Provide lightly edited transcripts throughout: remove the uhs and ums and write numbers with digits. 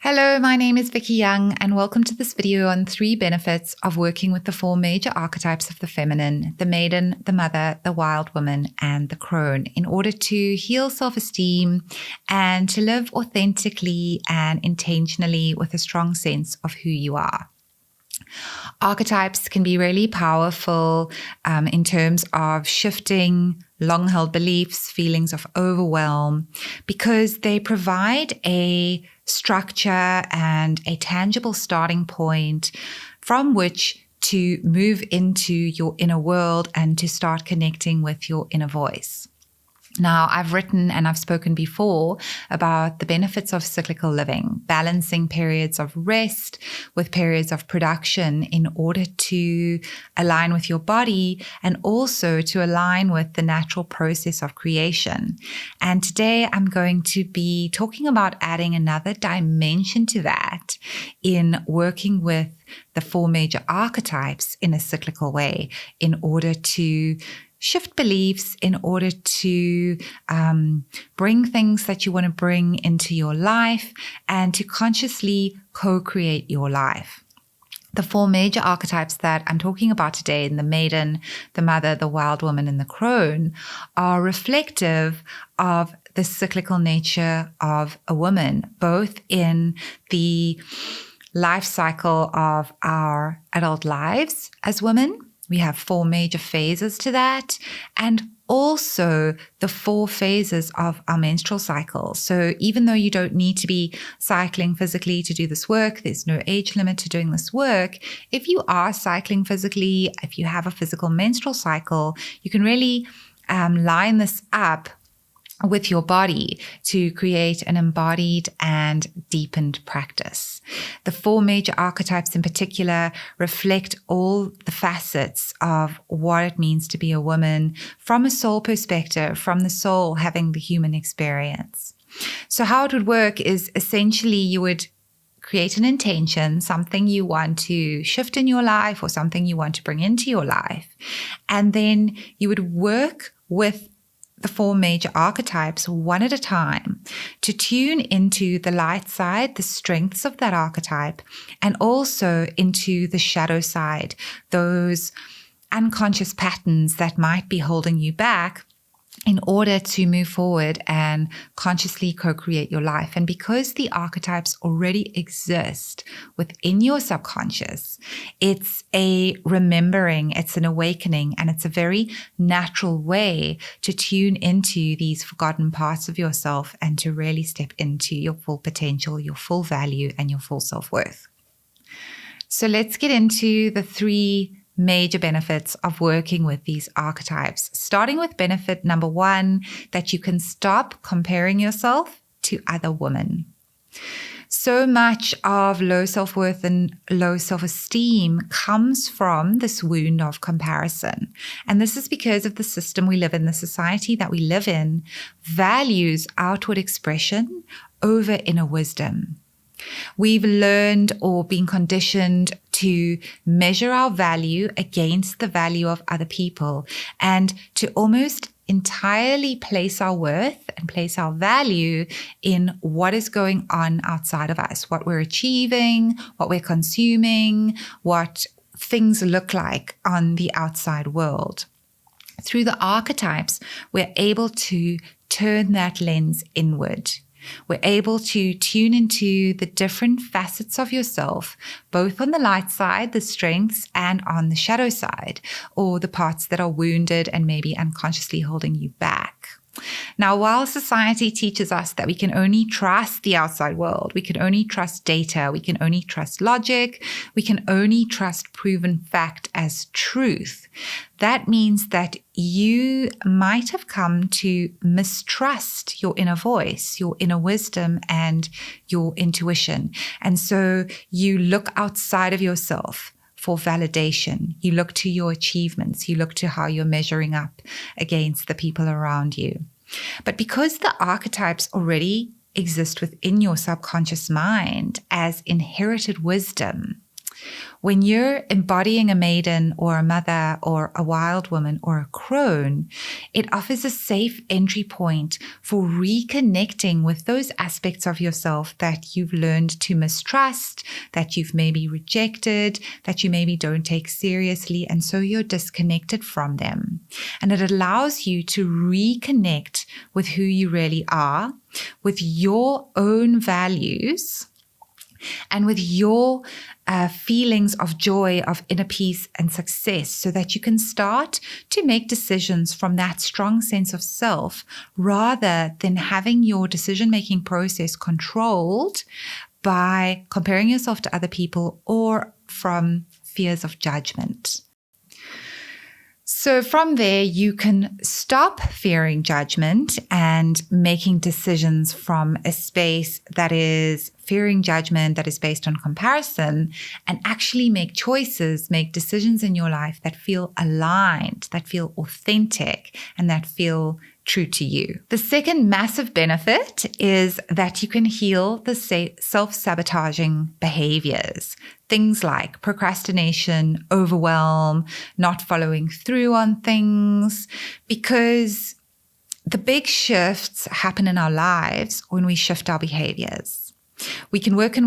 Hello, my name is Vicky Young, and welcome to this video on 3 benefits of working with the 4 major archetypes of the feminine: the maiden, the mother, the wild woman, and the crone, in order to heal self-esteem and to live authentically and intentionally with a strong sense of who you are. Archetypes can be really powerful in terms of shifting long-held beliefs, feelings of overwhelm, because they provide a structure and a tangible starting point from which to move into your inner world and to start connecting with your inner voice. Now, I've written and I've spoken before about the benefits of cyclical living, balancing periods of rest with periods of production in order to align with your body and also to align with the natural process of creation. And today I'm going to be talking about adding another dimension to that in working with the 4 major archetypes in a cyclical way in order to shift beliefs, in order to bring things that you want to bring into your life and to consciously co-create your life. The 4 major archetypes that I'm talking about today, in the maiden, the mother, the wild woman, and the crone, are reflective of the cyclical nature of a woman, both in the life cycle of our adult lives as women. We have 4 major phases to that, and also the 4 phases of our menstrual cycle. So even though you don't need to be cycling physically to do this work, there's no age limit to doing this work. If you are cycling physically, if you have a physical menstrual cycle, you can really line this up with your body to create an embodied and deepened practice. The 4 major archetypes in particular reflect all the facets of what it means to be a woman from a soul perspective, from the soul having the human experience. So how it would work is essentially you would create an intention, something you want to shift in your life or something you want to bring into your life. And then you would work with the 4 major archetypes one at a time to tune into the light side, the strengths of that archetype, and also into the shadow side, those unconscious patterns that might be holding you back, in order to move forward and consciously co-create your life. And because the archetypes already exist within your subconscious, it's a remembering, it's an awakening, and it's a very natural way to tune into these forgotten parts of yourself and to really step into your full potential, your full value, and your full self-worth. So let's get into the 3 major benefits of working with these archetypes, starting with benefit number 1, that you can stop comparing yourself to other women. So much of low self-worth and low self-esteem comes from this wound of comparison. And this is because of the system we live in, the society that we live in values outward expression over inner wisdom. We've learned or been conditioned to measure our value against the value of other people and to almost entirely place our worth and place our value in what is going on outside of us, what we're achieving, what we're consuming, what things look like on the outside world. Through the archetypes, we're able to turn that lens inward. We're able to tune into the different facets of yourself, both on the light side, the strengths, and on the shadow side, or the parts that are wounded and maybe unconsciously holding you back. Now, while society teaches us that we can only trust the outside world, we can only trust data, we can only trust logic, we can only trust proven fact as truth, that means that you might have come to mistrust your inner voice, your inner wisdom, and your intuition. And so you look outside of yourself for validation. You look to your achievements. You look to how you're measuring up against the people around you. But because the archetypes already exist within your subconscious mind as inherited wisdom, When you're embodying a maiden or a mother or a wild woman or a crone, it offers a safe entry point for reconnecting with those aspects of yourself that you've learned to mistrust, that you've maybe rejected, that you maybe don't take seriously, and so you're disconnected from them. And it allows you to reconnect with who you really are, with your own values, and with your feelings of joy, of inner peace and success, so that you can start to make decisions from that strong sense of self, rather than having your decision-making process controlled by comparing yourself to other people or from fears of judgment. So from there, you can stop fearing judgment and making decisions from a space that is fearing judgment, that is based on comparison, and actually make choices, make decisions in your life that feel aligned, that feel authentic, and that feel true to you. The second massive benefit is that you can heal the self-sabotaging behaviors. Things like procrastination, overwhelm, not following through on things, because the big shifts happen in our lives when we shift our behaviors. We can work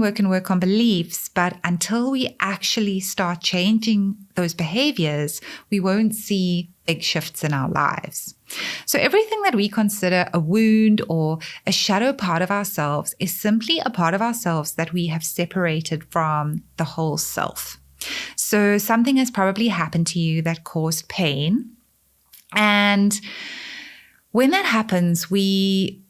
on beliefs, but until we actually start changing those behaviors, we won't see big shifts in our lives. So everything that we consider a wound or a shadow part of ourselves is simply a part of ourselves that we have separated from the whole self. So something has probably happened to you that caused pain. And when that happens, we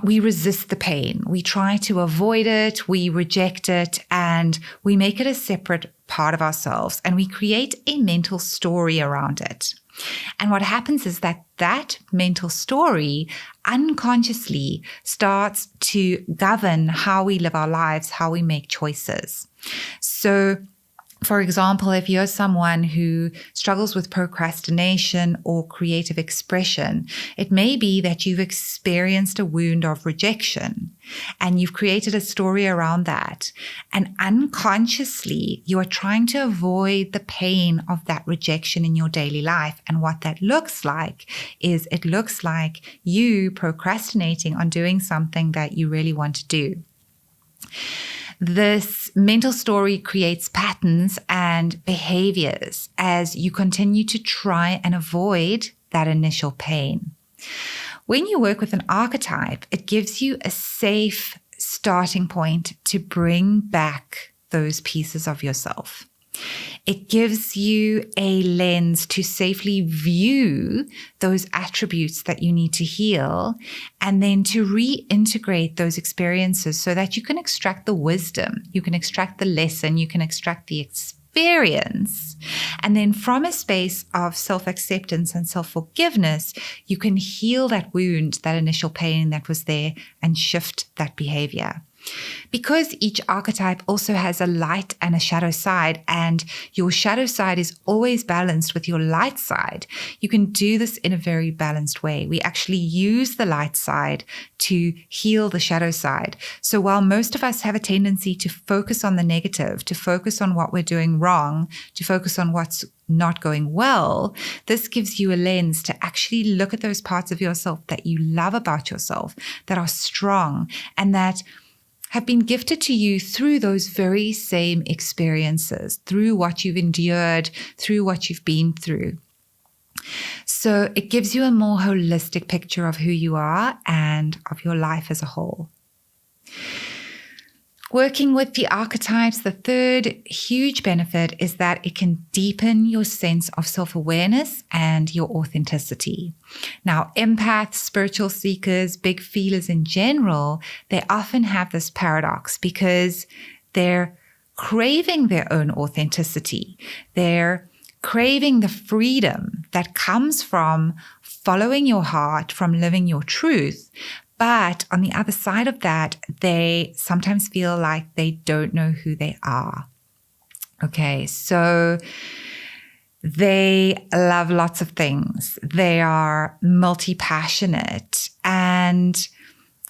resist the pain. We try to avoid it, we reject it, and we make it a separate part of ourselves, and we create a mental story around it. And what happens is that mental story unconsciously starts to govern how we live our lives, how we make choices. So, for example, if you're someone who struggles with procrastination or creative expression, it may be that you've experienced a wound of rejection and you've created a story around that. And unconsciously, you are trying to avoid the pain of that rejection in your daily life. And what that looks like is it looks like you procrastinating on doing something that you really want to do. This mental story creates patterns and behaviors as you continue to try and avoid that initial pain. When you work with an archetype, it gives you a safe starting point to bring back those pieces of yourself. It gives you a lens to safely view those attributes that you need to heal, and then to reintegrate those experiences so that you can extract the wisdom, you can extract the lesson, you can extract the experience. And then from a space of self-acceptance and self-forgiveness, you can heal that wound, that initial pain that was there, and shift that behavior. Because each archetype also has a light and a shadow side, and your shadow side is always balanced with your light side, you can do this in a very balanced way. We actually use the light side to heal the shadow side. So while most of us have a tendency to focus on the negative, to focus on what we're doing wrong, to focus on what's not going well, this gives you a lens to actually look at those parts of yourself that you love about yourself, that are strong, and that have been gifted to you through those very same experiences, through what you've endured, through what you've been through. So it gives you a more holistic picture of who you are and of your life as a whole. Working with the archetypes, the third huge benefit is that it can deepen your sense of self-awareness and your authenticity. Now, empaths, spiritual seekers, big feelers in general, they often have this paradox because they're craving their own authenticity. They're craving the freedom that comes from following your heart, from living your truth. But on the other side of that, they sometimes feel like they don't know who they are. Okay, so they love lots of things. They are multi-passionate, and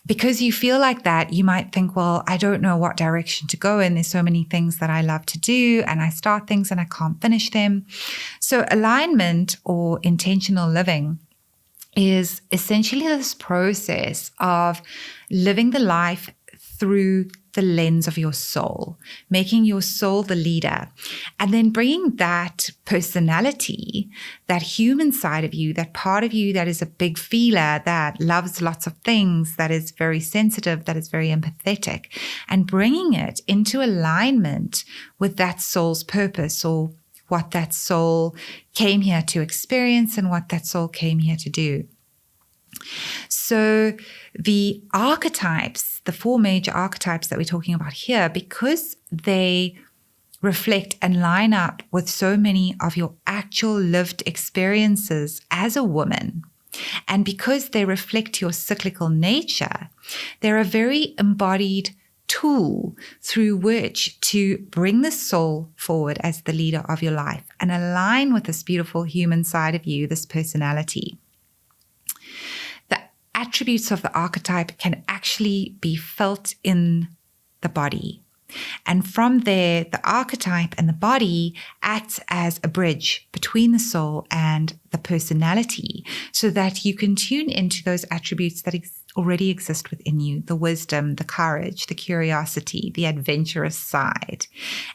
because you feel like that, you might think, well, I don't know what direction to go in. There's so many things that I love to do, and I start things and I can't finish them. So alignment or intentional living is essentially this process of living the life through the lens of your soul, making your soul the leader, and then bringing that personality, that human side of you, that part of you that is a big feeler, that loves lots of things, that is very sensitive, that is very empathetic, and bringing it into alignment with that soul's purpose, or what that soul came here to experience and what that soul came here to do. So the archetypes, the 4 major archetypes that we're talking about here, because they reflect and line up with so many of your actual lived experiences as a woman, and because they reflect your cyclical nature, they're a very embodied tool through which to bring the soul forward as the leader of your life and align with this beautiful human side of you, this personality. The attributes of the archetype can actually be felt in the body. And from there, the archetype and the body acts as a bridge between the soul and the personality, so that you can tune into those attributes that already exist within you: the wisdom, the courage, the curiosity, the adventurous side.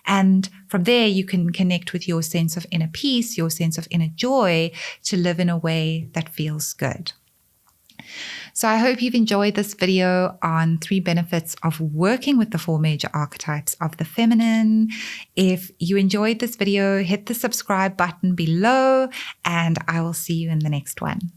And from there, you can connect with your sense of inner peace, your sense of inner joy, to live in a way that feels good. So I hope you've enjoyed this video on 3 benefits of working with the 4 major archetypes of the feminine. If you enjoyed this video, hit the subscribe button below, and I will see you in the next one.